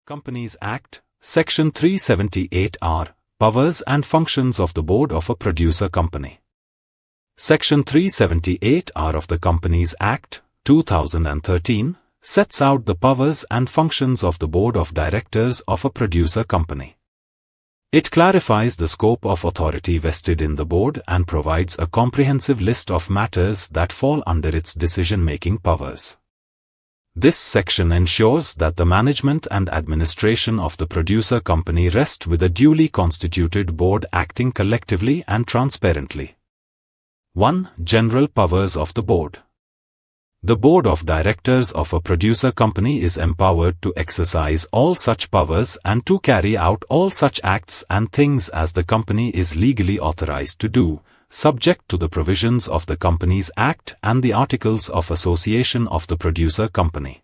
Companies Act, Section 378R, Powers and Functions of the Board of a Producer Company. Section 378R of the Companies Act, 2013, sets out the powers and functions of the Board of Directors of a producer company. It clarifies the scope of authority vested in the board and provides a comprehensive list of matters that fall under its decision-making powers. This section ensures that the management and administration of the producer company rest with a duly constituted board acting collectively and transparently. 1. General powers of the board. The board of directors of a producer company is empowered to exercise all such powers and to carry out all such acts and things as the company is legally authorized to do, subject to the provisions of the Companies Act and the Articles of Association of the producer company.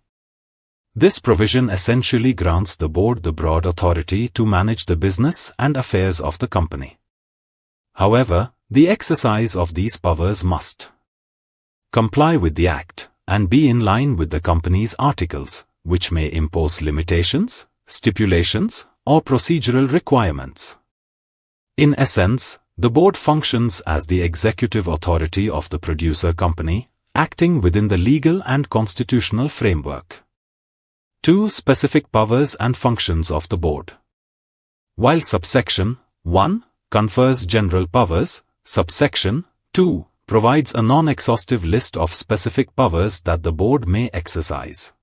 This provision essentially grants the board the broad authority to manage the business and affairs of the company. However, the exercise of these powers must comply with the Act and be in line with the company's articles, which may impose limitations, stipulations, or procedural requirements. In essence, the board functions as the executive authority of the producer company, acting within the legal and constitutional framework. 2. Specific powers and functions of the board. While subsection 1 confers general powers, subsection 2 provides a non-exhaustive list of specific powers that the board may exercise.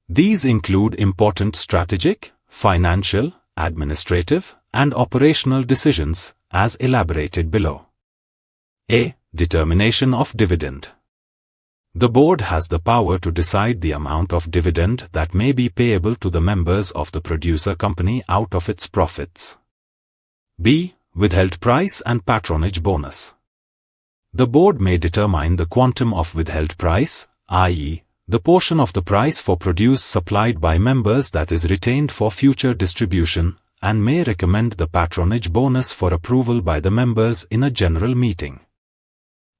These include important strategic, financial, administrative, and operational decisions, as elaborated below. A. Determination of dividend. The board has the power to decide the amount of dividend that may be payable to the members of the producer company out of its profits. B. Withheld price and patronage bonus. The board may determine the quantum of withheld price, i.e., the portion of the price for produce supplied by members that is retained for future distribution, and may recommend the patronage bonus for approval by the members in a general meeting.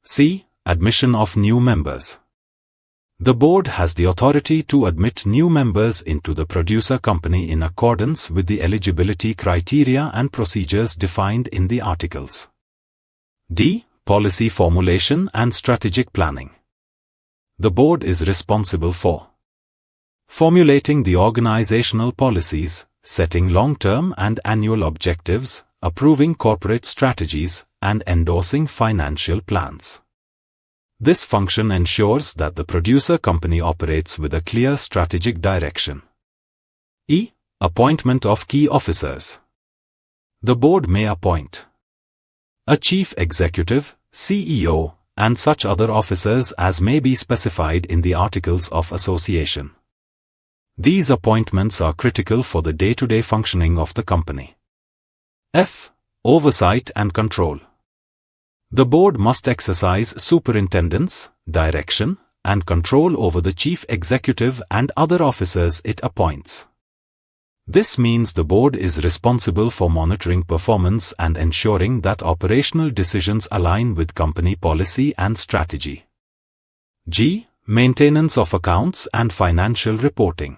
C. Admission of new members. The board has the authority to admit new members into the producer company in accordance with the eligibility criteria and procedures defined in the articles. D. Policy formulation and strategic planning. The board is responsible for formulating the organizational policies, setting long-term and annual objectives, approving corporate strategies, and endorsing financial plans. This function ensures that the producer company operates with a clear strategic direction. E. Appointment of key officers. The board may appoint a chief executive, CEO, and such other officers as may be specified in the Articles of Association. These appointments are critical for the day-to-day functioning of the company. F. Oversight and control. The board must exercise superintendence, direction, and control over the chief executive and other officers it appoints. This means the board is responsible for monitoring performance and ensuring that operational decisions align with company policy and strategy. G. Maintenance of accounts and financial reporting.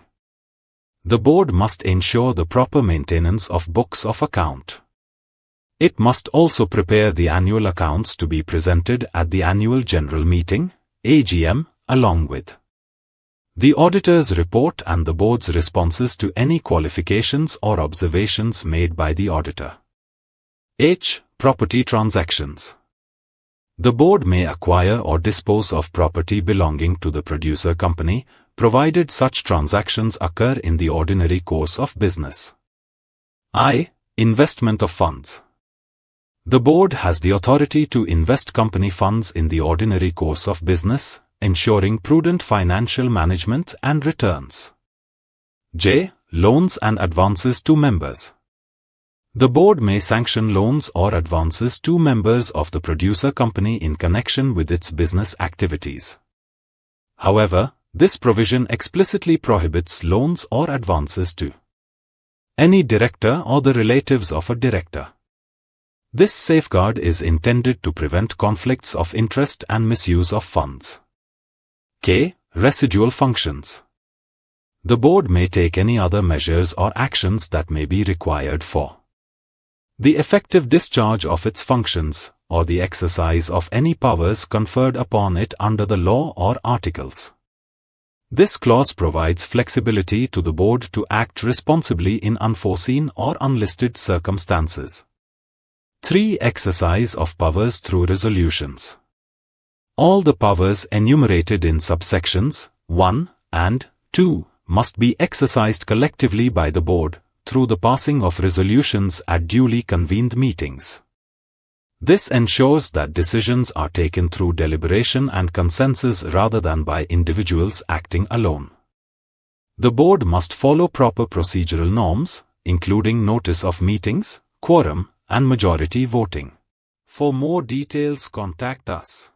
The board must ensure the proper maintenance of books of account. It must also prepare the annual accounts to be presented at the annual general meeting, AGM, along with the auditor's report and the board's responses to any qualifications or observations made by the auditor. H. Property transactions. The board may acquire or dispose of property belonging to the producer company, provided such transactions occur in the ordinary course of business. I. Investment of funds. The board has the authority to invest company funds in the ordinary course of business, ensuring prudent financial management and returns. J. Loans and advances to members. The board may sanction loans or advances to members of the producer company in connection with its business activities. However, this provision explicitly prohibits loans or advances to any director or the relatives of a director. This safeguard is intended to prevent conflicts of interest and misuse of funds. K. Residual functions. The board may take any other measures or actions that may be required for the effective discharge of its functions, or the exercise of any powers conferred upon it under the law or articles. This clause provides flexibility to the board to act responsibly in unforeseen or unlisted circumstances. 3. Exercise of powers through resolutions. All the powers enumerated in subsections 1 and 2 must be exercised collectively by the board, through the passing of resolutions at duly convened meetings. This ensures that decisions are taken through deliberation and consensus rather than by individuals acting alone. The board must follow proper procedural norms, including notice of meetings, quorum, and majority voting. For more details, contact us.